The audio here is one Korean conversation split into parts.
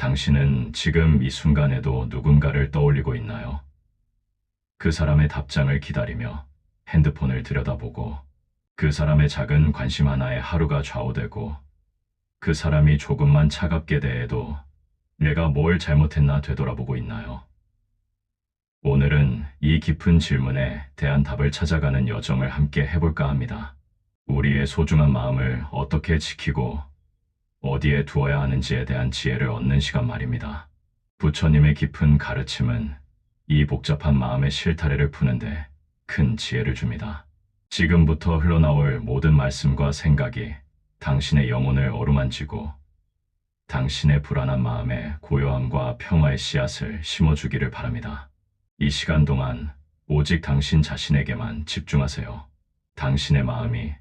당신은 지금 이 순간에도 누군가를 떠올리고 있나요? 그 사람의 답장을 기다리며 핸드폰을 들여다보고 그 사람의 작은 관심 하나에 하루가 좌우되고 그 사람이 조금만 차갑게 대해도 내가 뭘 잘못했나 되돌아보고 있나요? 오늘은 이 깊은 질문에 대한 답을 찾아가는 여정을 함께 해볼까 합니다. 우리의 소중한 마음을 어떻게 지키고 어디에 두어야 하는지에 대한 지혜를 얻는 시간 말입니다. 부처님의 깊은 가르침은 이 복잡한 마음의 실타래를 푸는데 큰 지혜를 줍니다. 지금부터 흘러나올 모든 말씀과 생각이 당신의 영혼을 어루만지고 당신의 불안한 마음에 고요함과 평화의 씨앗을 심어주기를 바랍니다. 이 시간 동안 오직 당신 자신에게만 집중하세요. 당신의 마음이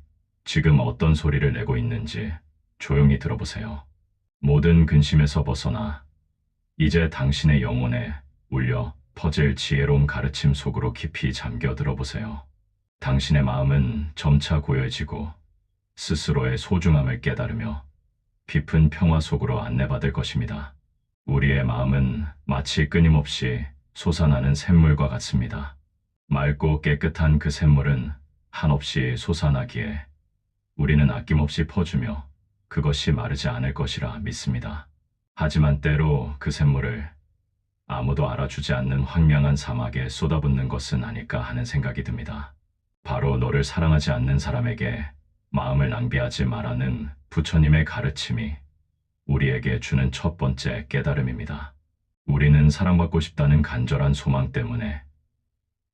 지금 어떤 소리를 내고 있는지 조용히 들어보세요. 모든 근심에서 벗어나 이제 당신의 영혼에 울려 퍼질 지혜로운 가르침 속으로 깊이 잠겨 들어보세요. 당신의 마음은 점차 고요해지고 스스로의 소중함을 깨달으며 깊은 평화 속으로 안내받을 것입니다. 우리의 마음은 마치 끊임없이 솟아나는 샘물과 같습니다. 맑고 깨끗한 그 샘물은 한없이 솟아나기에 우리는 아낌없이 퍼주며 그것이 마르지 않을 것이라 믿습니다. 하지만 때로 그 샘물을 아무도 알아주지 않는 황량한 사막에 쏟아붓는 것은 아닐까 하는 생각이 듭니다. 바로 너를 사랑하지 않는 사람에게 마음을 낭비하지 말라는 부처님의 가르침이 우리에게 주는 첫 번째 깨달음입니다. 우리는 사랑받고 싶다는 간절한 소망 때문에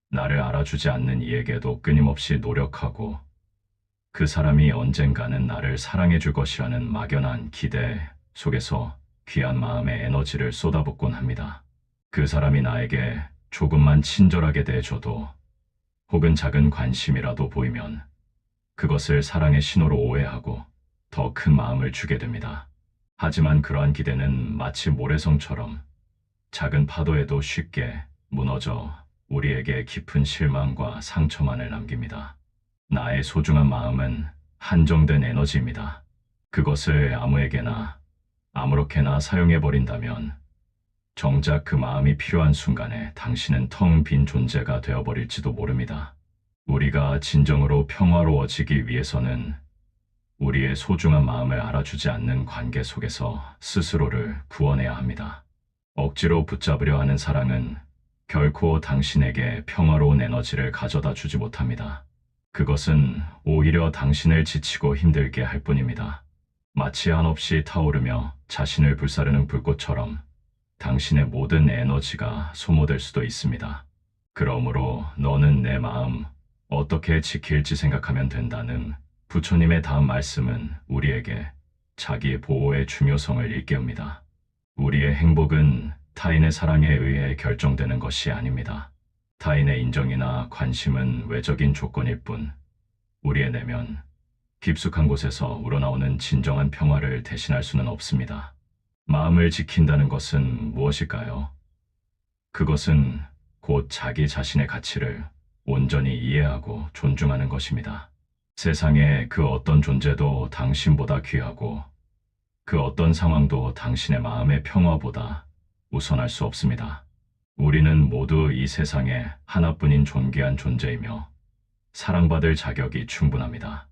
나를 알아주지 않는 이에게도 끊임없이 노력하고 그 사람이 언젠가는 나를 사랑해 줄 것이라는 막연한 기대 속에서 귀한 마음의 에너지를 쏟아붓곤 합니다. 그 사람이 나에게 조금만 친절하게 대해줘도 혹은 작은 관심이라도 보이면 그것을 사랑의 신호로 오해하고 더 큰 마음을 주게 됩니다. 하지만 그러한 기대는 마치 모래성처럼 작은 파도에도 쉽게 무너져 우리에게 깊은 실망과 상처만을 남깁니다. 나의 소중한 마음은 한정된 에너지입니다. 그것을 아무에게나 아무렇게나 사용해버린다면 정작 그 마음이 필요한 순간에 당신은 텅 빈 존재가 되어버릴지도 모릅니다. 우리가 진정으로 평화로워지기 위해서는 우리의 소중한 마음을 알아주지 않는 관계 속에서 스스로를 구원해야 합니다. 억지로 붙잡으려 하는 사랑은 결코 당신에게 평화로운 에너지를 가져다 주지 못합니다. 그것은 오히려 당신을 지치고 힘들게 할 뿐입니다. 마치 한없이 타오르며 자신을 불사르는 불꽃처럼 당신의 모든 에너지가 소모될 수도 있습니다. 그러므로 너는 내 마음 어떻게 지킬지 생각하면 된다는 부처님의 다음 말씀은 우리에게 자기 보호의 중요성을 일깨웁니다. 우리의 행복은 타인의 사랑에 의해 결정되는 것이 아닙니다. 타인의 인정이나 관심은 외적인 조건일 뿐 우리의 내면 깊숙한 곳에서 우러나오는 진정한 평화를 대신할 수는 없습니다. 마음을 지킨다는 것은 무엇일까요? 그것은 곧 자기 자신의 가치를 온전히 이해하고 존중하는 것입니다. 세상의 그 어떤 존재도 당신보다 귀하고 그 어떤 상황도 당신의 마음의 평화보다 우선할 수 없습니다. 우리는 모두 이 세상에 하나뿐인 존귀한 존재이며 사랑받을 자격이 충분합니다.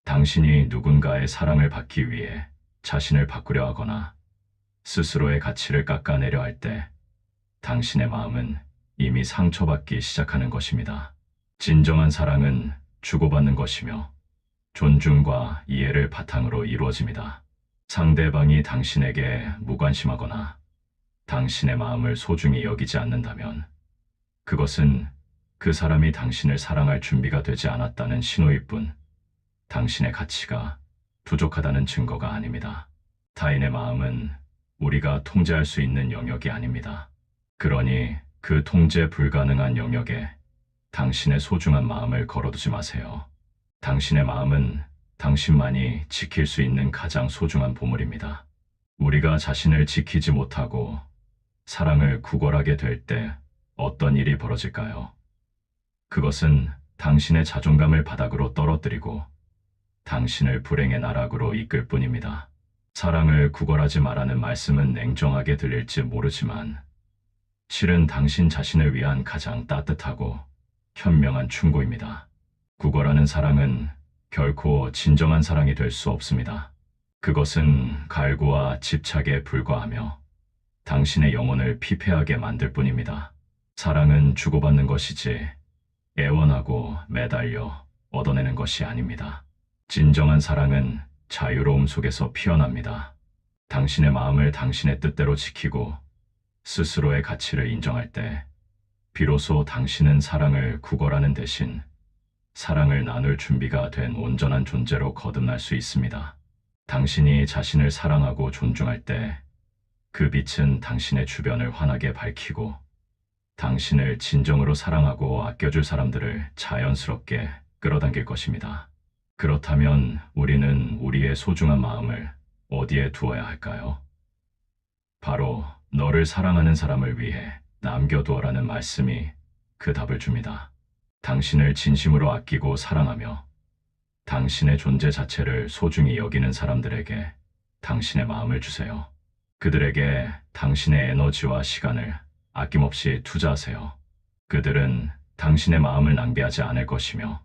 당신이 누군가의 사랑을 받기 위해 자신을 바꾸려 하거나 스스로의 가치를 깎아내려 할 때 당신의 마음은 이미 상처받기 시작하는 것입니다. 진정한 사랑은 주고받는 것이며 존중과 이해를 바탕으로 이루어집니다. 상대방이 당신에게 무관심하거나 당신의 마음을 소중히 여기지 않는다면 그것은 그 사람이 당신을 사랑할 준비가 되지 않았다는 신호일 뿐 당신의 가치가 부족하다는 증거가 아닙니다. 타인의 마음은 우리가 통제할 수 있는 영역이 아닙니다. 그러니 그 통제 불가능한 영역에 당신의 소중한 마음을 걸어두지 마세요. 당신의 마음은 당신만이 지킬 수 있는 가장 소중한 보물입니다. 우리가 자신을 지키지 못하고 사랑을 구걸하게 될 때 어떤 일이 벌어질까요? 그것은 당신의 자존감을 바닥으로 떨어뜨리고 당신을 불행의 나락으로 이끌 뿐입니다. 사랑을 구걸하지 말라는 말씀은 냉정하게 들릴지 모르지만 실은 당신 자신을 위한 가장 따뜻하고 현명한 충고입니다. 구걸하는 사랑은 결코 진정한 사랑이 될 수 없습니다. 그것은 갈구와 집착에 불과하며 당신의 영혼을 피폐하게 만들 뿐입니다. 사랑은 주고받는 것이지 애원하고 매달려 얻어내는 것이 아닙니다. 진정한 사랑은 자유로움 속에서 피어납니다. 당신의 마음을 당신의 뜻대로 지키고 스스로의 가치를 인정할 때 비로소 당신은 사랑을 구걸하는 대신 사랑을 나눌 준비가 된 온전한 존재로 거듭날 수 있습니다. 당신이 자신을 사랑하고 존중할 때 그 빛은 당신의 주변을 환하게 밝히고 당신을 진정으로 사랑하고 아껴줄 사람들을 자연스럽게 끌어당길 것입니다. 그렇다면 우리는 우리의 소중한 마음을 어디에 두어야 할까요? 바로 너를 사랑하는 사람을 위해 남겨두어라는 말씀이 그 답을 줍니다. 당신을 진심으로 아끼고 사랑하며 당신의 존재 자체를 소중히 여기는 사람들에게 당신의 마음을 주세요. 그들에게 당신의 에너지와 시간을 아낌없이 투자하세요. 그들은 당신의 마음을 낭비하지 않을 것이며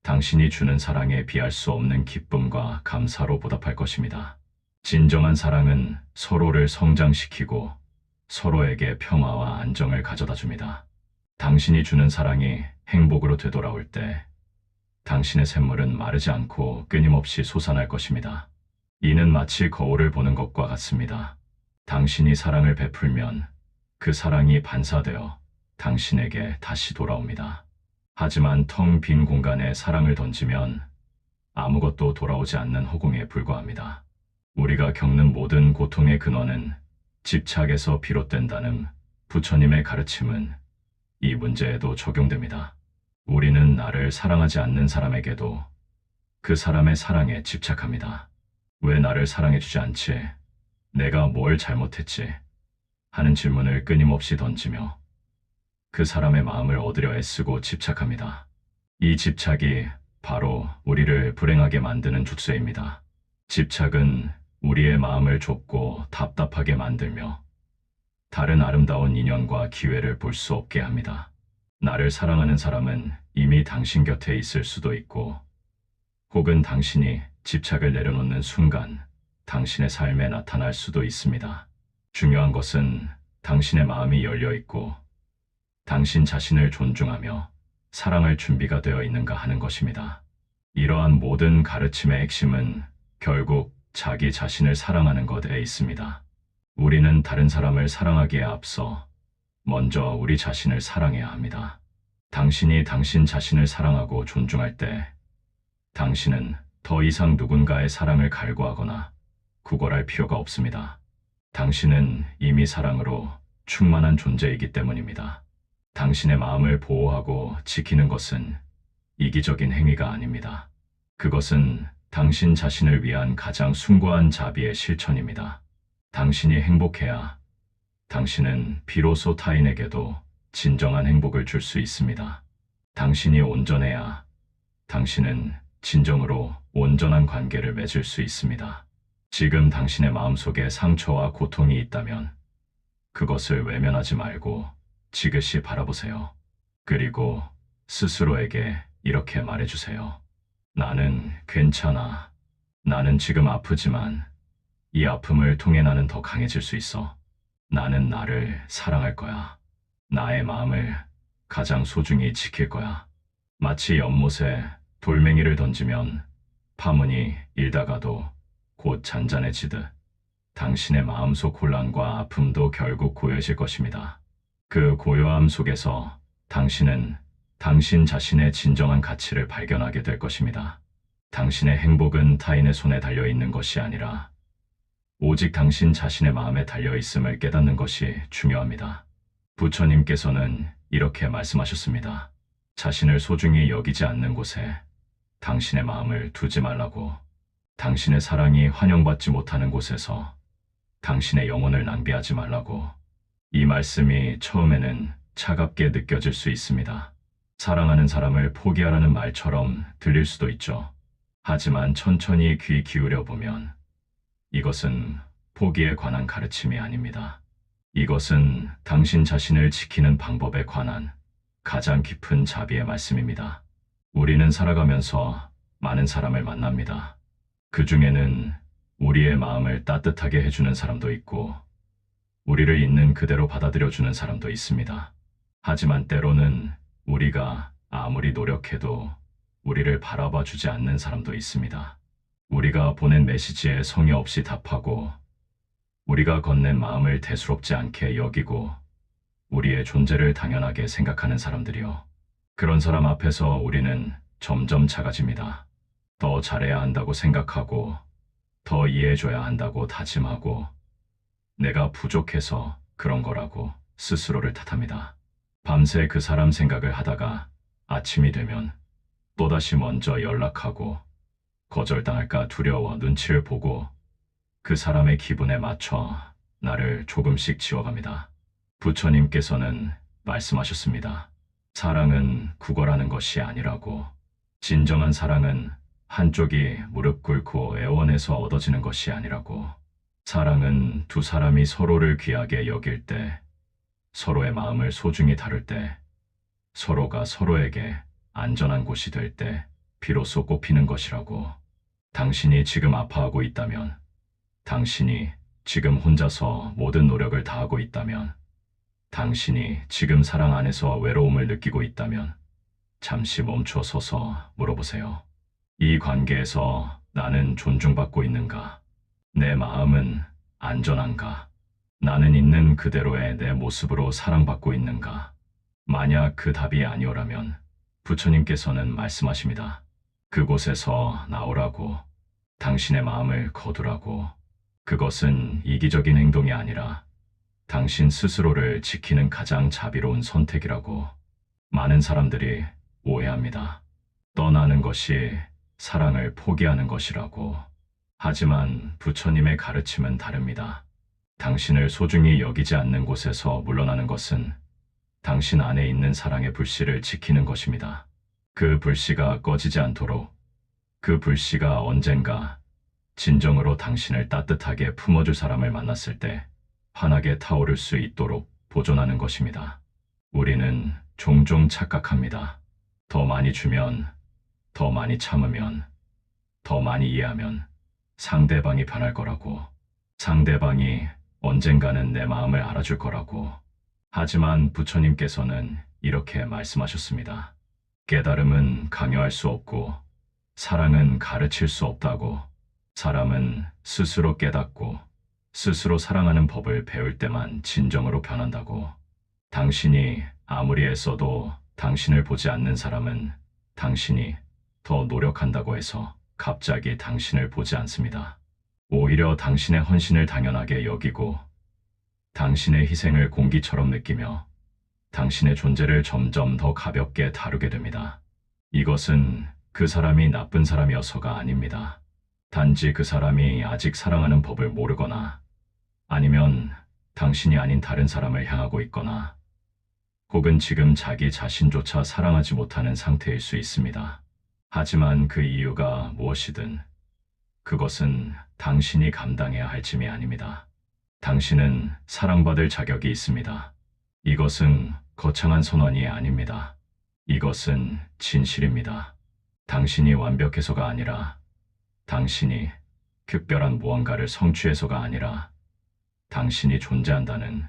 당신이 주는 사랑에 비할 수 없는 기쁨과 감사로 보답할 것입니다. 진정한 사랑은 서로를 성장시키고 서로에게 평화와 안정을 가져다 줍니다. 당신이 주는 사랑이 행복으로 되돌아올 때 당신의 샘물은 마르지 않고 끊임없이 솟아날 것입니다. 이는 마치 거울을 보는 것과 같습니다. 당신이 사랑을 베풀면 그 사랑이 반사되어 당신에게 다시 돌아옵니다. 하지만 텅 빈 공간에 사랑을 던지면 아무것도 돌아오지 않는 허공에 불과합니다. 우리가 겪는 모든 고통의 근원은 집착에서 비롯된다는 부처님의 가르침은 이 문제에도 적용됩니다. 우리는 나를 사랑하지 않는 사람에게도 그 사람의 사랑에 집착합니다. 왜 나를 사랑해주지 않지? 내가 뭘 잘못했지? 하는 질문을 끊임없이 던지며 그 사람의 마음을 얻으려 애쓰고 집착합니다. 이 집착이 바로 우리를 불행하게 만드는 족쇄입니다. 집착은 우리의 마음을 좁고 답답하게 만들며 다른 아름다운 인연과 기회를 볼 수 없게 합니다. 나를 사랑하는 사람은 이미 당신 곁에 있을 수도 있고 혹은 당신이 집착을 내려놓는 순간 당신의 삶에 나타날 수도 있습니다. 중요한 것은 당신의 마음이 열려 있고 당신 자신을 존중하며 사랑할 준비가 되어 있는가 하는 것입니다. 이러한 모든 가르침의 핵심은 결국 자기 자신을 사랑하는 것에 있습니다. 우리는 다른 사람을 사랑하기에 앞서 먼저 우리 자신을 사랑해야 합니다. 당신이 당신 자신을 사랑하고 존중할 때 당신은 더 이상 누군가의 사랑을 갈구하거나 구걸할 필요가 없습니다. 당신은 이미 사랑으로 충만한 존재이기 때문입니다. 당신의 마음을 보호하고 지키는 것은 이기적인 행위가 아닙니다. 그것은 당신 자신을 위한 가장 숭고한 자비의 실천입니다. 당신이 행복해야 당신은 비로소 타인에게도 진정한 행복을 줄 수 있습니다. 당신이 온전해야 당신은 진정으로 온전한 관계를 맺을 수 있습니다. 지금 당신의 마음속에 상처와 고통이 있다면 그것을 외면하지 말고 지그시 바라보세요. 그리고 스스로에게 이렇게 말해주세요. 나는 괜찮아. 나는 지금 아프지만 이 아픔을 통해 나는 더 강해질 수 있어. 나는 나를 사랑할 거야. 나의 마음을 가장 소중히 지킬 거야. 마치 연못에 돌멩이를 던지면 파문이 일다가도 곧 잔잔해지듯 당신의 마음속 혼란과 아픔도 결국 고요해질 것입니다. 그 고요함 속에서 당신은 당신 자신의 진정한 가치를 발견하게 될 것입니다. 당신의 행복은 타인의 손에 달려 있는 것이 아니라 오직 당신 자신의 마음에 달려 있음을 깨닫는 것이 중요합니다. 부처님께서는 이렇게 말씀하셨습니다. 자신을 소중히 여기지 않는 곳에 당신의 마음을 두지 말라고. 당신의 사랑이 환영받지 못하는 곳에서 당신의 영혼을 낭비하지 말라고. 이 말씀이 처음에는 차갑게 느껴질 수 있습니다. 사랑하는 사람을 포기하라는 말처럼 들릴 수도 있죠. 하지만 천천히 귀 기울여 보면 이것은 포기에 관한 가르침이 아닙니다. 이것은 당신 자신을 지키는 방법에 관한 가장 깊은 자비의 말씀입니다. 우리는 살아가면서 많은 사람을 만납니다. 그 중에는 우리의 마음을 따뜻하게 해주는 사람도 있고, 우리를 있는 그대로 받아들여주는 사람도 있습니다. 하지만 때로는 우리가 아무리 노력해도 우리를 바라봐 주지 않는 사람도 있습니다. 우리가 보낸 메시지에 성의 없이 답하고, 우리가 건넨 마음을 대수롭지 않게 여기고, 우리의 존재를 당연하게 생각하는 사람들이요. 그런 사람 앞에서 우리는 점점 작아집니다. 더 잘해야 한다고 생각하고, 더 이해해줘야 한다고 다짐하고, 내가 부족해서 그런 거라고 스스로를 탓합니다. 밤새 그 사람 생각을 하다가 아침이 되면 또다시 먼저 연락하고, 거절당할까 두려워 눈치를 보고 그 사람의 기분에 맞춰 나를 조금씩 지워갑니다. 부처님께서는 말씀하셨습니다. 사랑은 구걸하는 것이 아니라고. 진정한 사랑은 한쪽이 무릎 꿇고 애원해서 얻어지는 것이 아니라고. 사랑은 두 사람이 서로를 귀하게 여길 때, 서로의 마음을 소중히 다룰 때, 서로가 서로에게 안전한 곳이 될 때 비로소 꽃피는 것이라고. 당신이 지금 아파하고 있다면, 당신이 지금 혼자서 모든 노력을 다하고 있다면, 당신이 지금 사랑 안에서 외로움을 느끼고 있다면 잠시 멈춰 서서 물어보세요. 이 관계에서 나는 존중받고 있는가? 내 마음은 안전한가? 나는 있는 그대로의 내 모습으로 사랑받고 있는가? 만약 그 답이 아니오라면 부처님께서는 말씀하십니다. 그곳에서 나오라고, 당신의 마음을 거두라고. 그것은 이기적인 행동이 아니라 당신 스스로를 지키는 가장 자비로운 선택이라고. 많은 사람들이 오해합니다. 떠나는 것이 사랑을 포기하는 것이라고. 하지만 부처님의 가르침은 다릅니다. 당신을 소중히 여기지 않는 곳에서 물러나는 것은 당신 안에 있는 사랑의 불씨를 지키는 것입니다. 그 불씨가 꺼지지 않도록, 그 불씨가 언젠가 진정으로 당신을 따뜻하게 품어줄 사람을 만났을 때 환하게 타오를 수 있도록 보존하는 것입니다. 우리는 종종 착각합니다. 더 많이 주면, 더 많이 참으면, 더 많이 이해하면 상대방이 변할 거라고. 상대방이 언젠가는 내 마음을 알아줄 거라고. 하지만 부처님께서는 이렇게 말씀하셨습니다. 깨달음은 강요할 수 없고 사랑은 가르칠 수 없다고. 사람은 스스로 깨닫고 스스로 사랑하는 법을 배울 때만 진정으로 변한다고. 당신이 아무리 애써도 당신을 보지 않는 사람은 당신이 더 노력한다고 해서 갑자기 당신을 보지 않습니다. 오히려 당신의 헌신을 당연하게 여기고 당신의 희생을 공기처럼 느끼며 당신의 존재를 점점 더 가볍게 다루게 됩니다. 이것은 그 사람이 나쁜 사람이어서가 아닙니다. 단지 그 사람이 아직 사랑하는 법을 모르거나 아니면 당신이 아닌 다른 사람을 향하고 있거나 혹은 지금 자기 자신조차 사랑하지 못하는 상태일 수 있습니다. 하지만 그 이유가 무엇이든 그것은 당신이 감당해야 할 짐이 아닙니다. 당신은 사랑받을 자격이 있습니다. 이것은 거창한 선언이 아닙니다. 이것은 진실입니다. 당신이 완벽해서가 아니라, 당신이 특별한 무언가를 성취해서가 아니라, 당신이 존재한다는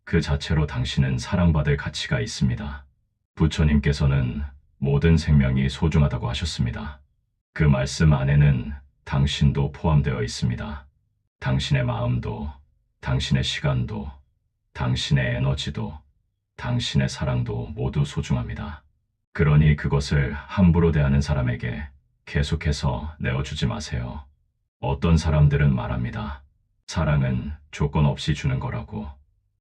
그 자체로 당신은 사랑받을 가치가 있습니다. 부처님께서는 모든 생명이 소중하다고 하셨습니다. 그 말씀 안에는 당신도 포함되어 있습니다. 당신의 마음도, 당신의 시간도, 당신의 에너지도, 당신의 사랑도 모두 소중합니다. 그러니 그것을 함부로 대하는 사람에게 계속해서 내어주지 마세요. 어떤 사람들은 말합니다. 사랑은 조건 없이 주는 거라고.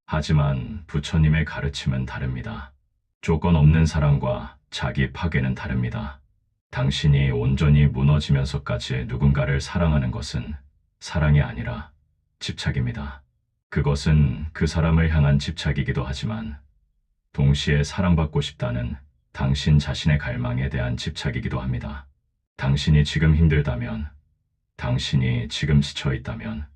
하지만 부처님의 가르침은 다릅니다. 조건 없는 사랑과 자기 파괴는 다릅니다. 당신이 온전히 무너지면서까지 누군가를 사랑하는 것은 사랑이 아니라 집착입니다. 그것은 그 사람을 향한 집착이기도 하지만 동시에 사랑받고 싶다는 당신 자신의 갈망에 대한 집착이기도 합니다. 당신이 지금 힘들다면 당신이 지금 지쳐 있다면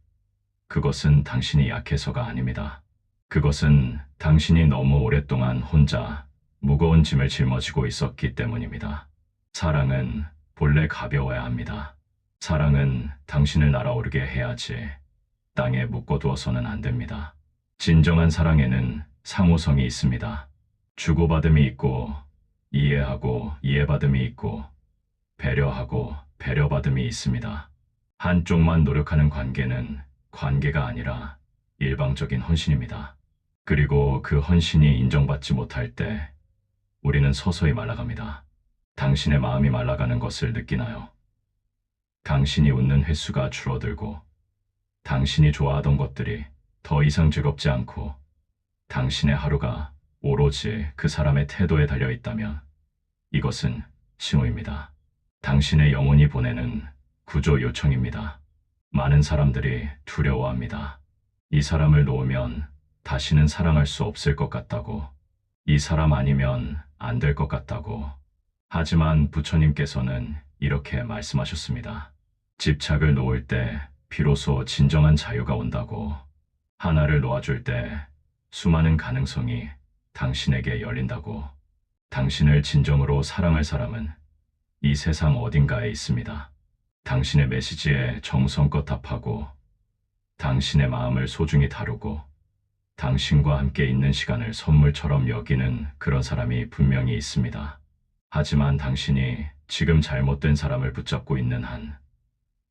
그것은 당신이 약해서가 아닙니다. 그것은 당신이 너무 오랫동안 혼자 무거운 짐을 짊어지고 있었기 때문입니다. 사랑은 본래 가벼워야 합니다. 사랑은 당신을 날아오르게 해야지 땅에 묶어두어서는 안 됩니다. 진정한 사랑에는 상호성이 있습니다. 주고받음이 있고 이해하고 이해받음이 있고 배려하고 배려받음이 있습니다. 한쪽만 노력하는 관계는 관계가 아니라 일방적인 헌신입니다. 그리고 그 헌신이 인정받지 못할 때 우리는 서서히 말라갑니다. 당신의 마음이 말라가는 것을 느끼나요? 당신이 웃는 횟수가 줄어들고 당신이 좋아하던 것들이 더 이상 즐겁지 않고 당신의 하루가 오로지 그 사람의 태도에 달려 있다면 이것은 징후입니다. 당신의 영혼이 보내는 구조 요청입니다. 많은 사람들이 두려워합니다. 이 사람을 놓으면 다시는 사랑할 수 없을 것 같다고, 이 사람 아니면 안 될 것 같다고. 하지만 부처님께서는 이렇게 말씀하셨습니다. 집착을 놓을 때 비로소 진정한 자유가 온다고. 하나를 놓아줄 때 수많은 가능성이 당신에게 열린다고. 당신을 진정으로 사랑할 사람은 이 세상 어딘가에 있습니다. 당신의 메시지에 정성껏 답하고 당신의 마음을 소중히 다루고 당신과 함께 있는 시간을 선물처럼 여기는 그런 사람이 분명히 있습니다. 하지만 당신이 지금 잘못된 사람을 붙잡고 있는 한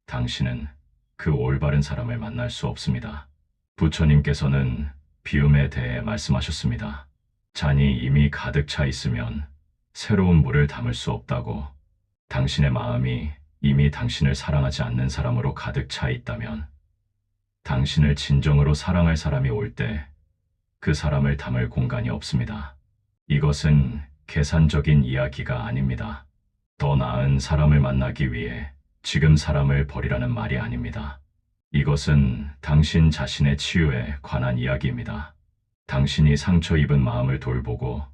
당신은 그 올바른 사람을 만날 수 없습니다. 부처님께서는 비움에 대해 말씀하셨습니다. 잔이 이미 가득 차 있으면 새로운 물을 담을 수 없다고. 당신의 마음이 이미 당신을 사랑하지 않는 사람으로 가득 차 있다면 당신을 진정으로 사랑할 사람이 올 때 그 사람을 담을 공간이 없습니다. 이것은 계산적인 이야기가 아닙니다. 더 나은 사람을 만나기 위해 지금 사람을 버리라는 말이 아닙니다. 이것은 당신 자신의 치유에 관한 이야기입니다. 당신이 상처 입은 마음을 돌보고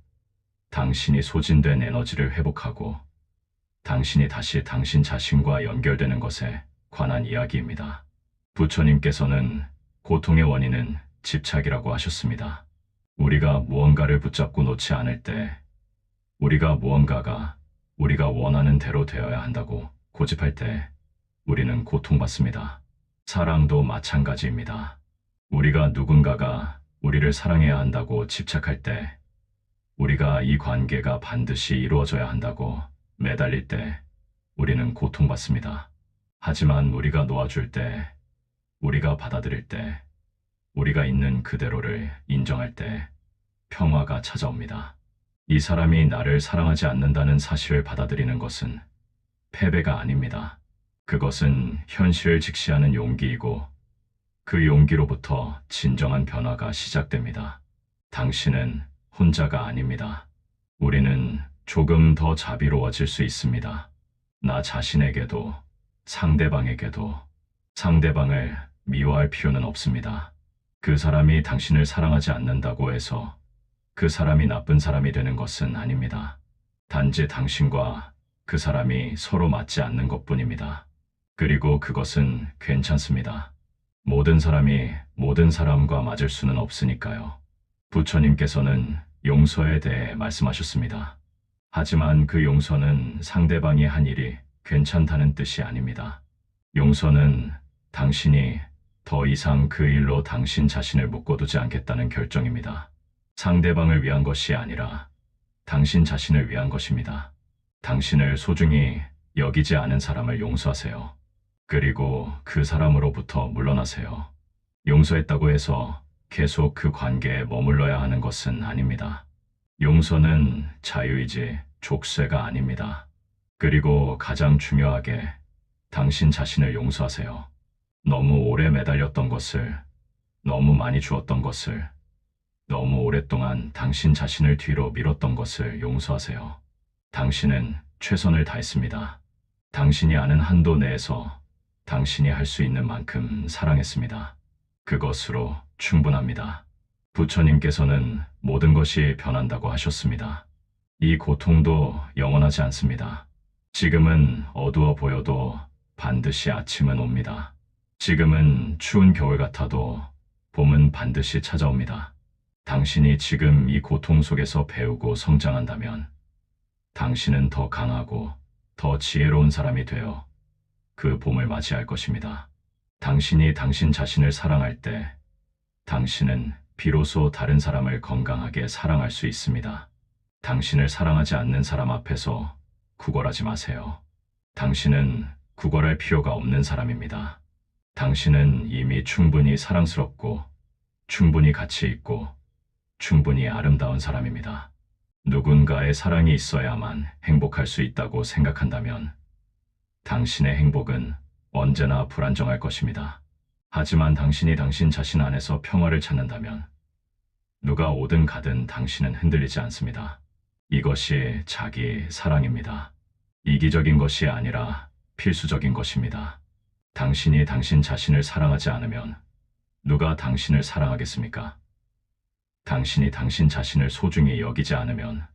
당신이 소진된 에너지를 회복하고 당신이 다시 당신 자신과 연결되는 것에 관한 이야기입니다. 부처님께서는 고통의 원인은 집착이라고 하셨습니다. 우리가 무언가를 붙잡고 놓지 않을 때 우리가 무언가가 우리가 원하는 대로 되어야 한다고 고집할 때 우리는 고통받습니다. 사랑도 마찬가지입니다. 우리가 누군가가 우리를 사랑해야 한다고 집착할 때 우리가 이 관계가 반드시 이루어져야 한다고 매달릴 때 우리는 고통받습니다. 하지만 우리가 놓아줄 때, 우리가 받아들일 때, 우리가 있는 그대로를 인정할 때 평화가 찾아옵니다. 이 사람이 나를 사랑하지 않는다는 사실을 받아들이는 것은 패배가 아닙니다. 그것은 현실을 직시하는 용기이고 그 용기로부터 진정한 변화가 시작됩니다. 당신은 혼자가 아닙니다. 우리는 조금 더 자비로워질 수 있습니다. 나 자신에게도 상대방에게도. 상대방을 미워할 필요는 없습니다. 그 사람이 당신을 사랑하지 않는다고 해서 그 사람이 나쁜 사람이 되는 것은 아닙니다. 단지 당신과 그 사람이 서로 맞지 않는 것뿐입니다. 그리고 그것은 괜찮습니다. 모든 사람이 모든 사람과 맞을 수는 없으니까요. 부처님께서는 용서에 대해 말씀하셨습니다. 하지만 그 용서는 상대방이 한 일이 괜찮다는 뜻이 아닙니다. 용서는 당신이 더 이상 그 일로 당신 자신을 묶어두지 않겠다는 결정입니다. 상대방을 위한 것이 아니라 당신 자신을 위한 것입니다. 당신을 소중히 여기지 않은 사람을 용서하세요. 그리고 그 사람으로부터 물러나세요. 용서했다고 해서 계속 그 관계에 머물러야 하는 것은 아닙니다. 용서는 자유이지 족쇄가 아닙니다. 그리고 가장 중요하게 당신 자신을 용서하세요. 너무 오래 매달렸던 것을, 너무 많이 주었던 것을, 너무 오랫동안 당신 자신을 뒤로 밀었던 것을 용서하세요. 당신은 최선을 다했습니다. 당신이 아는 한도 내에서 당신이 할 수 있는 만큼 사랑했습니다. 그것으로 충분합니다. 부처님께서는 모든 것이 변한다고 하셨습니다. 이 고통도 영원하지 않습니다. 지금은 어두워 보여도 반드시 아침은 옵니다. 지금은 추운 겨울 같아도 봄은 반드시 찾아옵니다. 당신이 지금 이 고통 속에서 배우고 성장한다면 당신은 더 강하고 더 지혜로운 사람이 되어 그 봄을 맞이할 것입니다. 당신이 당신 자신을 사랑할 때 당신은 비로소 다른 사람을 건강하게 사랑할 수 있습니다. 당신을 사랑하지 않는 사람 앞에서 구걸하지 마세요. 당신은 구걸할 필요가 없는 사람입니다. 당신은 이미 충분히 사랑스럽고 충분히 가치 있고 충분히 아름다운 사람입니다. 누군가의 사랑이 있어야만 행복할 수 있다고 생각한다면 당신의 행복은 언제나 불안정할 것입니다. 하지만 당신이 당신 자신 안에서 평화를 찾는다면 누가 오든 가든 당신은 흔들리지 않습니다. 이것이 자기 사랑입니다. 이기적인 것이 아니라 필수적인 것입니다. 당신이 당신 자신을 사랑하지 않으면 누가 당신을 사랑하겠습니까? 당신이 당신 자신을 소중히 여기지 않으면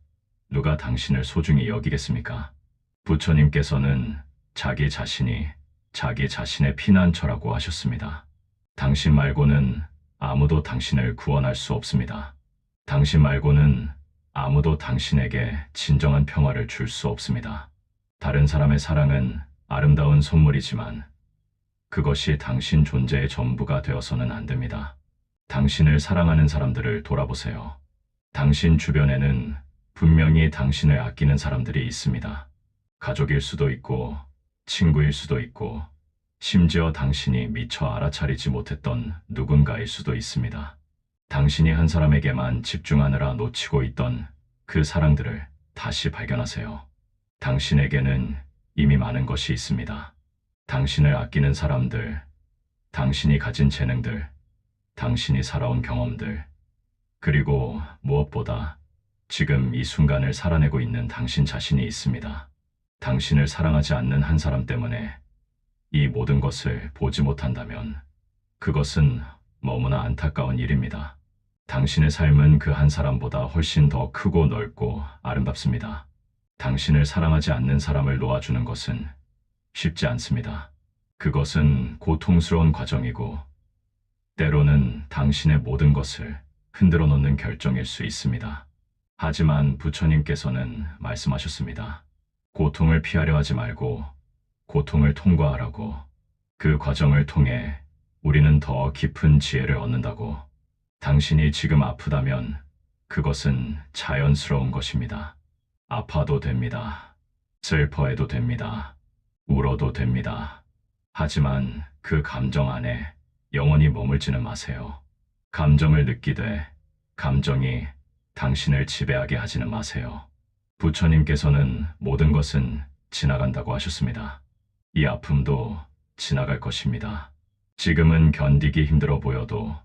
누가 당신을 소중히 여기겠습니까? 부처님께서는 자기 자신이 자기 자신의 피난처라고 하셨습니다. 당신 말고는 아무도 당신을 구원할 수 없습니다. 당신 말고는 아무도 당신에게 진정한 평화를 줄 수 없습니다. 다른 사람의 사랑은 아름다운 선물이지만 그것이 당신 존재의 전부가 되어서는 안 됩니다. 당신을 사랑하는 사람들을 돌아보세요. 당신 주변에는 분명히 당신을 아끼는 사람들이 있습니다. 가족일 수도 있고 친구일 수도 있고 심지어 당신이 미처 알아차리지 못했던 누군가일 수도 있습니다. 당신이 한 사람에게만 집중하느라 놓치고 있던 그 사랑들을 다시 발견하세요. 당신에게는 이미 많은 것이 있습니다. 당신을 아끼는 사람들, 당신이 가진 재능들, 당신이 살아온 경험들, 그리고 무엇보다 지금 이 순간을 살아내고 있는 당신 자신이 있습니다. 당신을 사랑하지 않는 한 사람 때문에 이 모든 것을 보지 못한다면 그것은 너무나 안타까운 일입니다. 당신의 삶은 그 한 사람보다 훨씬 더 크고 넓고 아름답습니다. 당신을 사랑하지 않는 사람을 놓아주는 것은 쉽지 않습니다. 그것은 고통스러운 과정이고 때로는 당신의 모든 것을 흔들어 놓는 결정일 수 있습니다. 하지만 부처님께서는 말씀하셨습니다. 고통을 피하려 하지 말고 고통을 통과하라고. 그 과정을 통해 우리는 더 깊은 지혜를 얻는다고. 당신이 지금 아프다면 그것은 자연스러운 것입니다. 아파도 됩니다. 슬퍼해도 됩니다. 울어도 됩니다. 하지만 그 감정 안에 영원히 머물지는 마세요. 감정을 느끼되 감정이 당신을 지배하게 하지는 마세요. 부처님께서는 모든 것은 지나간다고 하셨습니다. 이 아픔도 지나갈 것입니다. 지금은 견디기 힘들어 보여도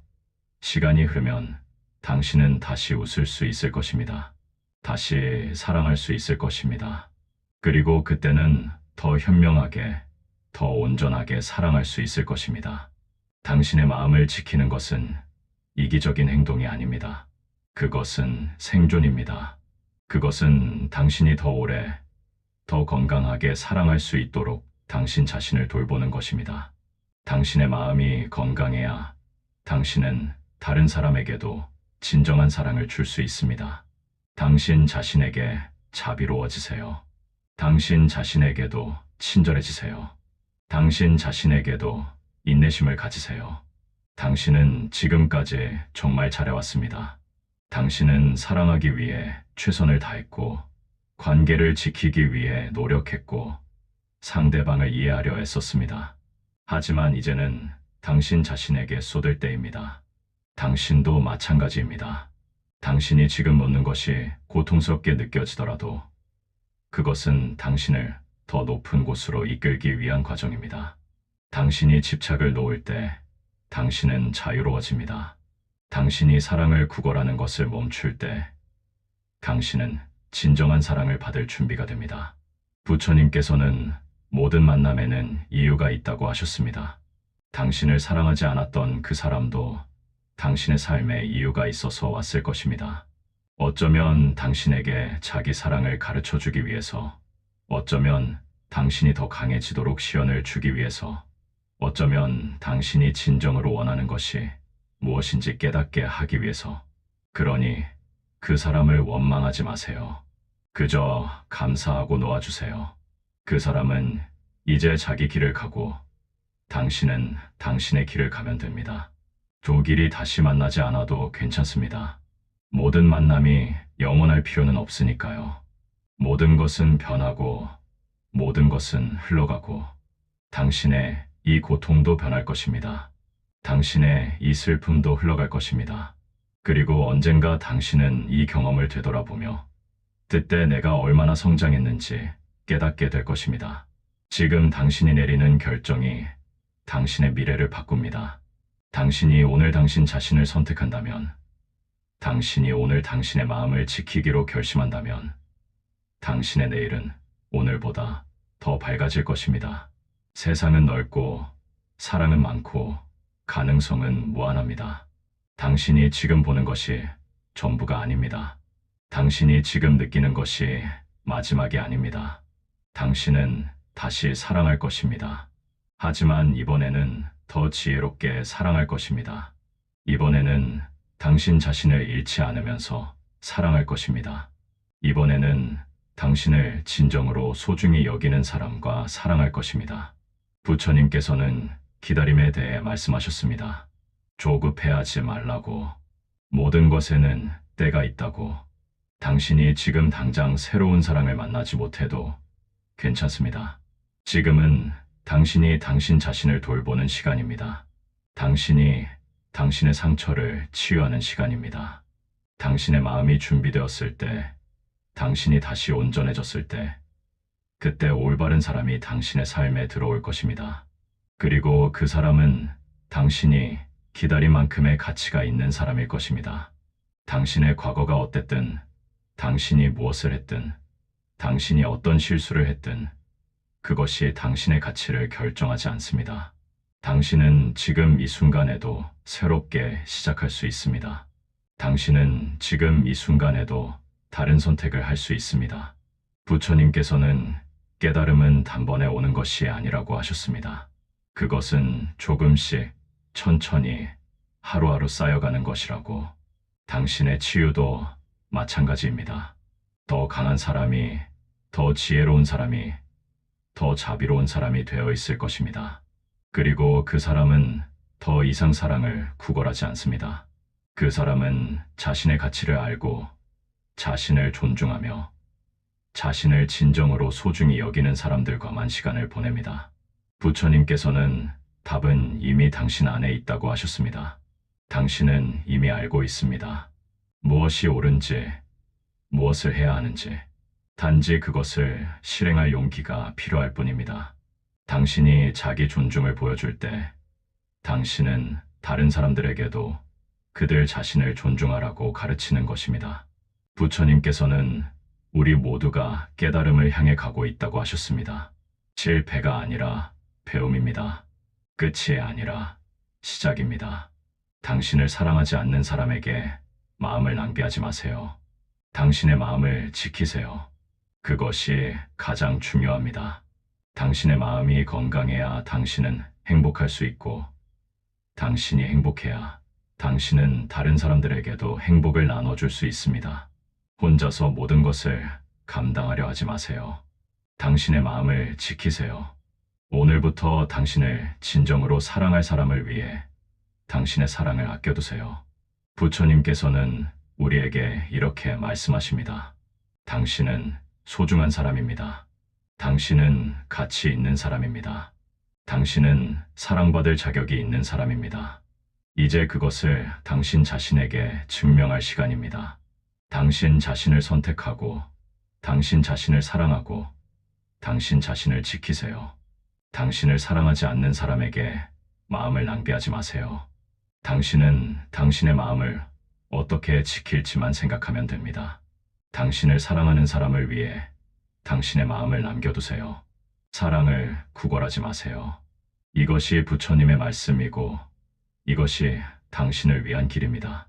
시간이 흐르면 당신은 다시 웃을 수 있을 것입니다. 다시 사랑할 수 있을 것입니다. 그리고 그때는 더 현명하게, 더 온전하게 사랑할 수 있을 것입니다. 당신의 마음을 지키는 것은 이기적인 행동이 아닙니다. 그것은 생존입니다. 그것은 당신이 더 오래, 더 건강하게 사랑할 수 있도록 당신 자신을 돌보는 것입니다. 당신의 마음이 건강해야 당신은 다른 사람에게도 진정한 사랑을 줄 수 있습니다. 당신 자신에게 자비로워지세요. 당신 자신에게도 친절해지세요. 당신 자신에게도 인내심을 가지세요. 당신은 지금까지 정말 잘해왔습니다. 당신은 사랑하기 위해 최선을 다했고, 관계를 지키기 위해 노력했고, 상대방을 이해하려 애썼습니다. 하지만 이제는 당신 자신에게 쏟을 때입니다. 당신도 마찬가지입니다. 당신이 지금 놓는 것이 고통스럽게 느껴지더라도 그것은 당신을 더 높은 곳으로 이끌기 위한 과정입니다. 당신이 집착을 놓을 때 당신은 자유로워집니다. 당신이 사랑을 구걸하는 것을 멈출 때 당신은 진정한 사랑을 받을 준비가 됩니다. 부처님께서는 모든 만남에는 이유가 있다고 하셨습니다. 당신을 사랑하지 않았던 그 사람도 당신의 삶에 이유가 있어서 왔을 것입니다. 어쩌면 당신에게 자기 사랑을 가르쳐 주기 위해서, 어쩌면 당신이 더 강해지도록 시연을 주기 위해서 어쩌면 당신이 진정으로 원하는 것이 무엇인지 깨닫게 하기 위해서. 그러니 그 사람을 원망하지 마세요. 그저 감사하고 놓아주세요. 그 사람은 이제 자기 길을 가고 당신은 당신의 길을 가면 됩니다. 두 길이 다시 만나지 않아도 괜찮습니다. 모든 만남이 영원할 필요는 없으니까요. 모든 것은 변하고 모든 것은 흘러가고 당신의 이 고통도 변할 것입니다. 당신의 이 슬픔도 흘러갈 것입니다. 그리고 언젠가 당신은 이 경험을 되돌아보며 그때 내가 얼마나 성장했는지 깨닫게 될 것입니다. 지금 당신이 내리는 결정이 당신의 미래를 바꿉니다. 당신이 오늘 당신 자신을 선택한다면, 당신이 오늘 당신의 마음을 지키기로 결심한다면, 당신의 내일은 오늘보다 더 밝아질 것입니다. 세상은 넓고 사랑은 많고 가능성은 무한합니다. 당신이 지금 보는 것이 전부가 아닙니다. 당신이 지금 느끼는 것이 마지막이 아닙니다. 당신은 다시 사랑할 것입니다. 하지만 이번에는 더 지혜롭게 사랑할 것입니다. 이번에는 당신 자신을 잃지 않으면서 사랑할 것입니다. 이번에는 당신을 진정으로 소중히 여기는 사람과 사랑할 것입니다. 부처님께서는 기다림에 대해 말씀하셨습니다. 조급해하지 말라고. 모든 것에는 때가 있다고. 당신이 지금 당장 새로운 사랑을 만나지 못해도 괜찮습니다. 지금은 당신이 당신 자신을 돌보는 시간입니다. 당신이 당신의 상처를 치유하는 시간입니다. 당신의 마음이 준비되었을 때, 당신이 다시 온전해졌을 때, 그때 올바른 사람이 당신의 삶에 들어올 것입니다. 그리고 그 사람은 당신이 기다린 만큼의 가치가 있는 사람일 것입니다. 당신의 과거가 어땠든, 당신이 무엇을 했든, 당신이 어떤 실수를 했든, 그것이 당신의 가치를 결정하지 않습니다. 당신은 지금 이 순간에도 새롭게 시작할 수 있습니다. 당신은 지금 이 순간에도 다른 선택을 할 수 있습니다. 부처님께서는 깨달음은 단번에 오는 것이 아니라고 하셨습니다. 그것은 조금씩 천천히 하루하루 쌓여가는 것이라고. 당신의 치유도 마찬가지입니다. 더 강한 사람이, 더 지혜로운 사람이, 더 자비로운 사람이 되어 있을 것입니다. 그리고 그 사람은 더 이상 사랑을 구걸하지 않습니다. 그 사람은 자신의 가치를 알고 자신을 존중하며 자신을 진정으로 소중히 여기는 사람들과만 시간을 보냅니다. 부처님께서는 답은 이미 당신 안에 있다고 하셨습니다. 당신은 이미 알고 있습니다. 무엇이 옳은지, 무엇을 해야 하는지, 단지 그것을 실행할 용기가 필요할 뿐입니다. 당신이 자기 존중을 보여줄 때, 당신은 다른 사람들에게도 그들 자신을 존중하라고 가르치는 것입니다. 부처님께서는 우리 모두가 깨달음을 향해 가고 있다고 하셨습니다. 실패가 아니라 배움입니다. 끝이 아니라 시작입니다. 당신을 사랑하지 않는 사람에게 마음을 낭비하지 마세요. 당신의 마음을 지키세요. 그것이 가장 중요합니다. 당신의 마음이 건강해야 당신은 행복할 수 있고, 당신이 행복해야 당신은 다른 사람들에게도 행복을 나눠줄 수 있습니다. 혼자서 모든 것을 감당하려 하지 마세요. 당신의 마음을 지키세요. 오늘부터 당신을 진정으로 사랑할 사람을 위해 당신의 사랑을 아껴두세요. 부처님께서는 우리에게 이렇게 말씀하십니다. 당신은 소중한 사람입니다. 당신은 가치 있는 사람입니다. 당신은 사랑받을 자격이 있는 사람입니다. 이제 그것을 당신 자신에게 증명할 시간입니다. 당신 자신을 선택하고, 당신 자신을 사랑하고, 당신 자신을 지키세요. 당신을 사랑하지 않는 사람에게 마음을 낭비하지 마세요. 당신은 당신의 마음을 어떻게 지킬지만 생각하면 됩니다. 당신을 사랑하는 사람을 위해 당신의 마음을 남겨두세요. 사랑을 구걸하지 마세요. 이것이 부처님의 말씀이고 이것이 당신을 위한 길입니다.